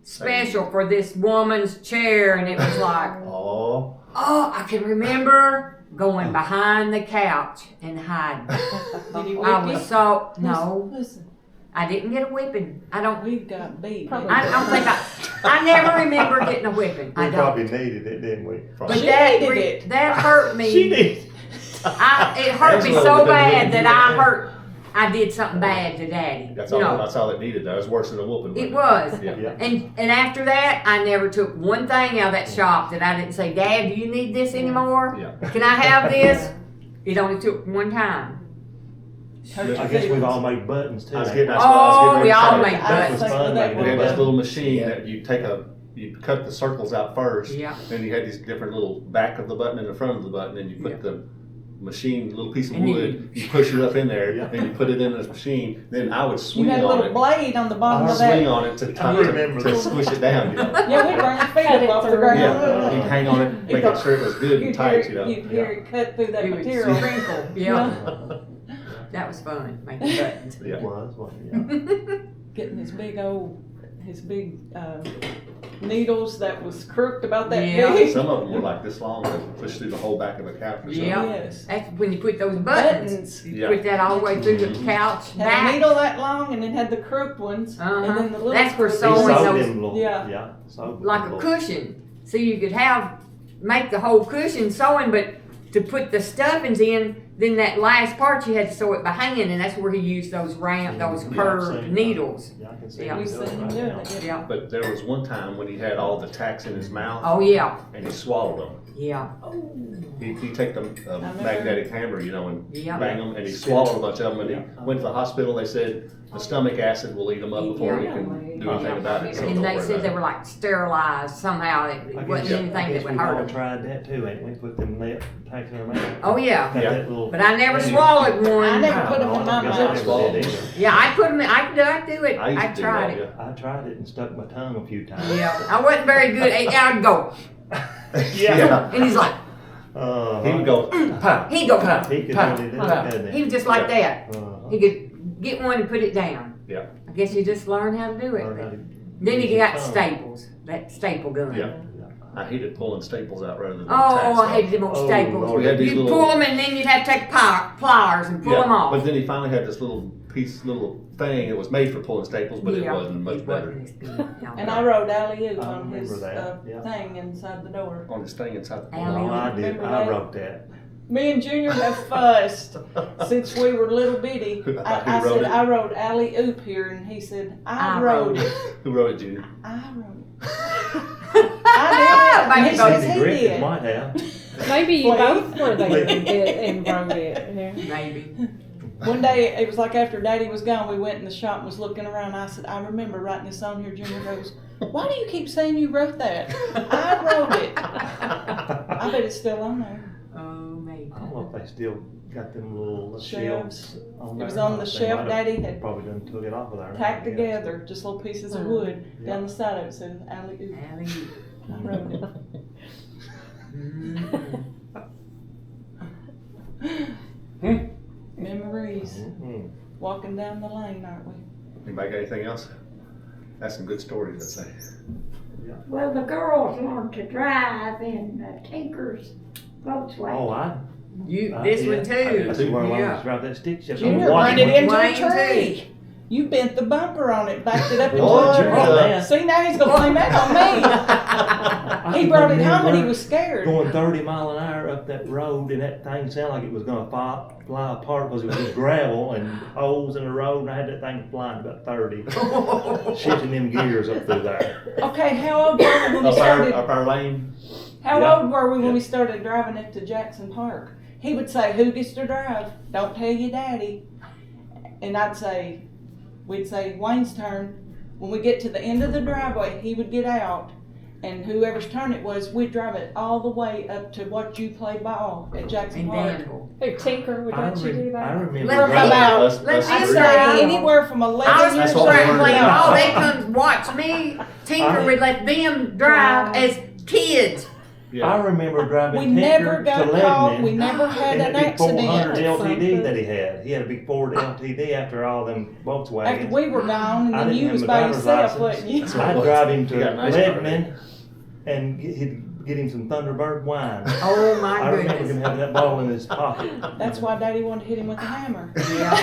special for this woman's chair. And it was like, Oh, I can remember going behind the couch and hiding. Did he whip I you? was so, no, Listen, I didn't get a whipping. I don't got beat. Probably. I don't think I never remember getting a whipping. I We don't. probably needed it, didn't we? But She that needed it. that hurt me. She did. It hurt me That's so what we bad did. that I did something bad to Daddy. that's You all. know, That's all it needed. Though. It was worse than a whooping. it wasn't was. Yeah. Yeah. And after that, I never took one thing out of that shop that I didn't say, Dad, do you need this anymore? Yeah. Can I have this? It only took one time. Hurt your I guess we've feelings. all made buttons too. I was ain't getting. we? That's what I was Oh, getting we ready to all say. make I was was buttons. fun thinking that making We had one. this little machine Yeah. that you cut the circles out first. Yeah. Then you had these different little back of the button and the front of the button, and you put Yeah. the machine, little piece of And wood, you push it up in there, Yeah. and you put it in this machine. Then I would You swing had a on little it, blade on the bottom of swing that. on it to I remember to that. squish it down. You know? Yeah, we burned your feet Cut up it off the through. ground. Yeah, you'd hang on it, making sure it was good and You'd tight. hear, You know. you'd hear it cut through that It would material. sprinkle. Yeah. That was fun, making buttons. Yeah. It was, wasn't it? Yeah. Getting his big needles that was crooked about that Yeah. big. Some of them were like this long, and pushed through the whole back of a couch. Or something. Yeah. Yes. That's when you put those buttons. Buttons. You Yeah. put that all the way through the Mhm. couch Had a back. needle that long and then had the crooked ones. And Uh-huh. then the little That's for crooked He sewing ones. sewed those- them little, Yeah. sewed them Like a little- cushion. So you could make the whole cushion sewing, but to put the stuffings in, then that last part you had to sew it by hand, and that's where he used those those Yeah, I've curved seen it. needles. Yeah, I can see Yeah. him We doing seen it him right doing now. it. Yeah. But there was one time when he had all the tacks in his mouth, Oh yeah, and he swallowed them. yeah, He'd take the remember. magnetic hammer, you know, and Yeah. bang them, and he swallowed a bunch of them. And he went to the hospital. They said the stomach acid will eat them up before he can do anything about it. So and don't they worry said about they it. were like sterilized somehow. It I wasn't guess- anything I that guess would we've hurt all them. tried that too, ain't we? Put them tacks in our mouth. Oh yeah, Got Yeah. that little. but I never Yeah. swallowed one. I never put them No, in my I guess mouth. I never did either. Yeah, I put them. I do it. I used I to do tried that, it. I tried it and stuck my tongue a few times. Yeah, I wasn't very good. I'd go, Yeah. and he's like, He would go, Pow. he'd go. Pow. He could Pow. really do Pow. it, couldn't He he? was just like that. Uh-huh. He could get one and put it down. Yeah. I guess you just learn how to do Learn how it. to Then use he his got tongue. staples, that staple gun. Yeah. I hated pulling staples out rather than Oh, tacks, I hated them on Oh, staples. Lord. We had these You'd little- pull them and then you'd have to take pliers and pull Yeah, them off. But then he finally had this little thing. It was made for pulling staples, but it Yeah, wasn't much it better. wasn't as good. No. And I wrote alley-oop I on his remember that, yeah. thing inside the door. On his thing inside the Alley-oop. No, I did. Remember I that? wrote that. Me and Junior have fussed since we were little bitty. I Who wrote said, it? I wrote alley-oop here, and he said, I I wrote wrote it. Who wrote it, Junior? I wrote it. I did. Maybe He so. says Andy he Griffith did. might have. Maybe you Wait. both were there and wrote it. Yeah. Maybe. One day, it was like after Daddy was gone, we went in the shop and was looking around. I said, I remember writing this on here. Junior goes, why do you keep saying you wrote that? I wrote it. I bet it's still on there. Oh, maybe. I don't know if they still got them little Shelves. shelves on It there. was on the They shelf might have Daddy had Probably done took it off of there. tacked I guess. together, just little pieces of wood. Yeah. Down the side of it said alley-oop. Alley-oop. I wrote it. Mm. Memories. Mhm. Walking down the lane, aren't we? Anybody got anything else? That's some good stories, I'd say. Well, the girls learned to drive in Tinker's Volkswagen. Oh, I This one I too. That's where I learned Yeah. to drive that stick shift. Junior Wayne ran it into Wayne a tree. You bent the bumper on it, backed it up into What? a tree. Yeah. See, now he's gonna blame that on me. He brought it home and he was scared. Going 30 mile an hour up that road, and that thing sounded like it was gonna fly apart because it was just gravel and holes in the road, and I had that thing flying about 30, shifting them gears up through there. Okay, how old were we when we started? Up our lane. How Yeah. old were we when we started driving up to Jackson Park? He would say, "Who gets to drive? Don't tell your daddy." And we'd say, "Wayne's turn." When we get to the end of the driveway, he would get out, And whoever's turn it was, we'd drive it all the way up to watch you play ball at Jackson And Park. Danville. Who, Tinker, would I let you do remember that? Let driving- about- Let's I just say say, anywhere from I 11 was years what we trying to learned play about. ball. They come watch me. Tinker would let them drive as kids. I remember driving We never Tinker got to caught, we Lebanon. never had And an that big 400 accident. LTD that he had. He had a big Ford LTD after all them After Volkswagens. we were gone, and I then didn't you have was my by driver's yourself, license. wasn't you? That's right. I'd drive him to You got a nice car, Lebanon and he'd get him some Thunderbird wine. Oh my I remember goodness. him having that ball in his pocket. That's why Daddy wanted to hit him with a hammer. Yeah.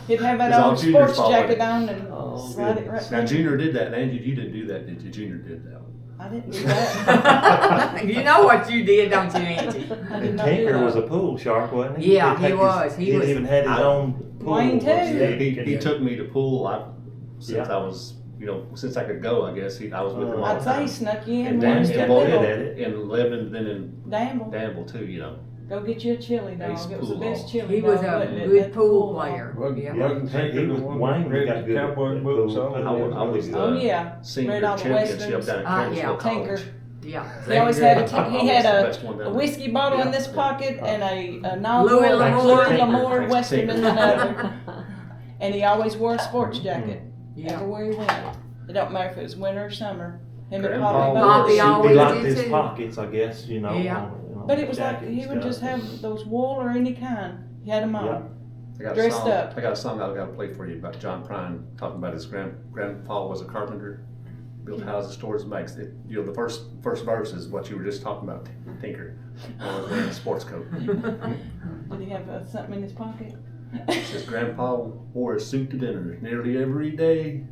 He'd have that It's all old Junior's sports fault, jacket wasn't on and Oh, slide it goodness. right Now through. Junior did that, and Angie, you didn't do that, did you? Junior did that. I didn't do that. You know what you did, don't you, Angie? I did And not do Tinker that. was a pool shark, wasn't he? Yeah, He'd he take was. He He'd was. even had his I- own pool. Wayne too. He took me to pool, since Yeah. I was, since I could go, I guess, I was with him all I'd the say he time. snuck you in And when Dan you Dan, was Danville still did little. at it. in Lebanon, then in Danville. Danville too, Go get you a chili dog. Ace It was the pool best hall. chili He dog. was a wasn't it? good That pool hall. player. Wasn't, Yeah. wasn't Tinker He the was- one Wayne that read got the good at cowboy that books pool. all I the was- I way? was, Oh yeah. senior Read all the championship westerns. down at Yeah. Kernersville Tinker. College. Yeah. He always had he had Always the a best one down a there. whiskey bottle in this pocket and a novel Louis of L'Amour. Louis L'Amour Thanks to Western in Tinker. another. And he always wore a sports jacket Yeah. everywhere he went. It don't matter if it was winter or summer. Him and Grandpa Poppy wore both. Poppy He always liked did his too. pockets, I guess, Yeah. But it was like jacket he and would just stuff. have those wool or any kind. He had them on. Yeah. I got a Dressed song, up. I got a song I gotta play for you about John Prine, talking about his grandpa was a carpenter, built houses, stores, and makes it. The first verse is what you were just talking about, Tinker. Always wearing a sports coat. Did he have something in his pocket? It says Grandpa wore a suit to dinner nearly every day.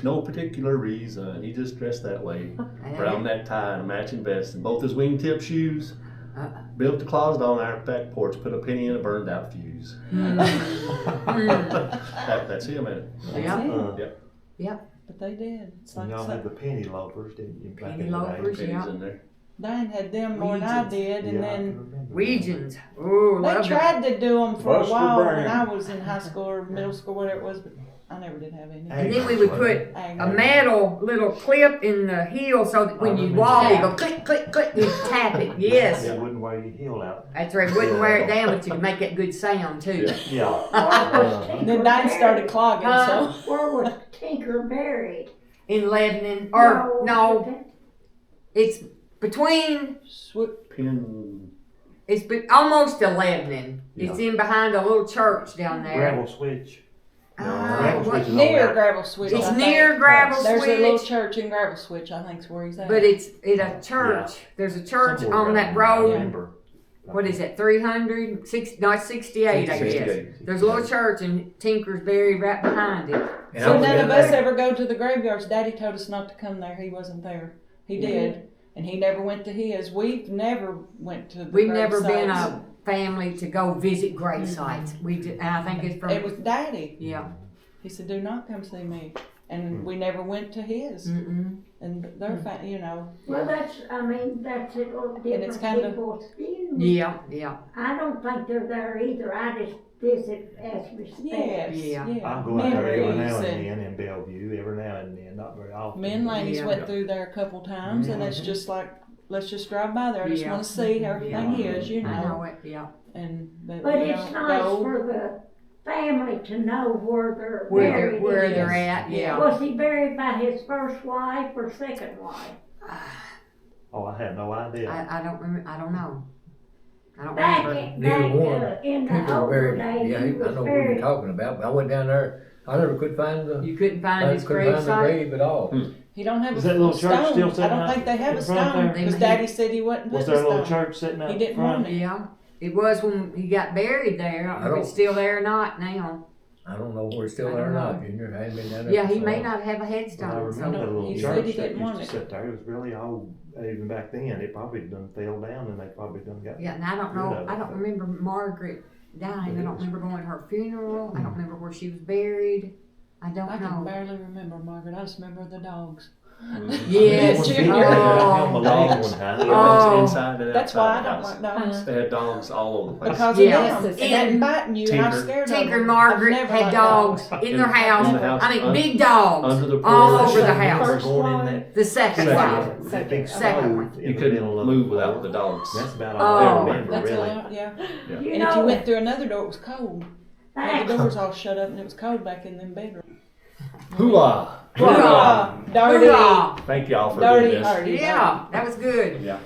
No particular reason, he just dressed that way. Brown necktie and a matching vest and both his wingtip shoes. Built a closet on our back porch, put a penny in a burned out fuse. That's him, man. Yeah. Uh, But they did. It's like Y'all had something. the penny loafers, didn't you? Back Penny in the day? loafers, Pennies yeah. in there. Diane had them more than I did, and Yeah, I then can remember. Regions. Ooh, they love them. tried to do them for Buster a while when Brown. I was in high school or middle school, whatever it was, but I never did have any. And then we would put I a metal little clip in the heel so that when you walk, you go click, click, click, you tap it. Yes. It wouldn't wear your heel out. That's right. Wouldn't wear it down, but you could make that good sound too. Yeah. Yeah. And then Diane started clogging, so. Where was Tinker buried? In Lebanon, or no, it's between. Pin. It's almost to Lebanon. It's in behind a little church down there. Gravel switch. What- Switch is on Near that. Gravel Switch. It's I think. near Gravel There's a little Switch, church in Gravel Switch, I think is where he's at. but it's a church. There's a church Somewhere on around that there, I road. remember. What is it? 300, not 68, I guess. 68. There's a little church and Tinker's buried right behind it. And So I was none in of us there. ever go to the graveyards. Daddy told us not to come there. He wasn't there. He did. And he never went to his. We've never went to the We've grave never been sites. a family to go visit grave sites. We did, and I think it's from It was Daddy. yeah. He said, "Do not come see me." And we never went to his. Mm-mm. And they're Well, that's a little different it's kinda- people's views. Yeah, yeah. I don't think they're there either. I just visit as respect. Yes. Yeah. Yeah. I'll go out there every now Memories and and- then in Bellevue, every now and then, not very often. Me and Laney's Yeah. went through there a couple times, and it's just like, let's just drive by there. I just Yeah. want to see how everything Yeah. is, you I know. know it. Yeah. And but But we it's don't nice go. for the family to know where they're Where buried. they're at. Yeah. Was he buried by his first wife or second wife? Oh, I have no idea. I don't remember. I don't know. I don't Back remember. in, Neither back one. in the People were older buried. days, Yeah, he I was know what buried. you're talking about. But I went down there. I never could find the. You couldn't find his couldn't grave find the site. grave at all. He don't have Is a that little stone. church still I sitting don't out think they have in a front stone there? because Daddy said he wasn't Was putting there a little a stone. church sitting out He didn't front? want it. Yeah. It was when he got buried there. I don't know if it's still there or not now. I don't know where it's still I there or don't not, know. Junior. I hadn't been down there. Yeah, for he so may long. not have a Well, I headstone. remember So. that little He church said he that didn't want used to it. sit there. It was really old. Even back then, it probably done fell down, and they probably done got. Yeah, and I don't know. I don't remember Margaret dying. I don't remember going to her funeral. I don't remember where she was buried. I don't I can know. barely remember Margaret. I just remember the dogs. Yes. Junior. Oh. Dogs. One time. Oh. Inside and That's outside why I the don't house. like dogs. They had dogs all over the place. Because Yeah. of them. And biting you, and I'm Tinker. scared of Tinker them. and Margaret I've never had liked dogs in their house. In the house. I mean, Un- big dogs under the all porch. over the Never house. going in that The second Second. one. big Second one. stove in You the couldn't middle of move the without floor. the dogs. That's about Oh. all I remember, That's really. a lot, yeah. Yeah. You And if you know, went through another door, it was cold. Like the back, doors all shut up and it was cold back in them bedrooms. Hooah! Hoorah. Dirty. Hoorah. Thank y'all for Dirty, doing this. dirty. Yeah, that was good. Yeah.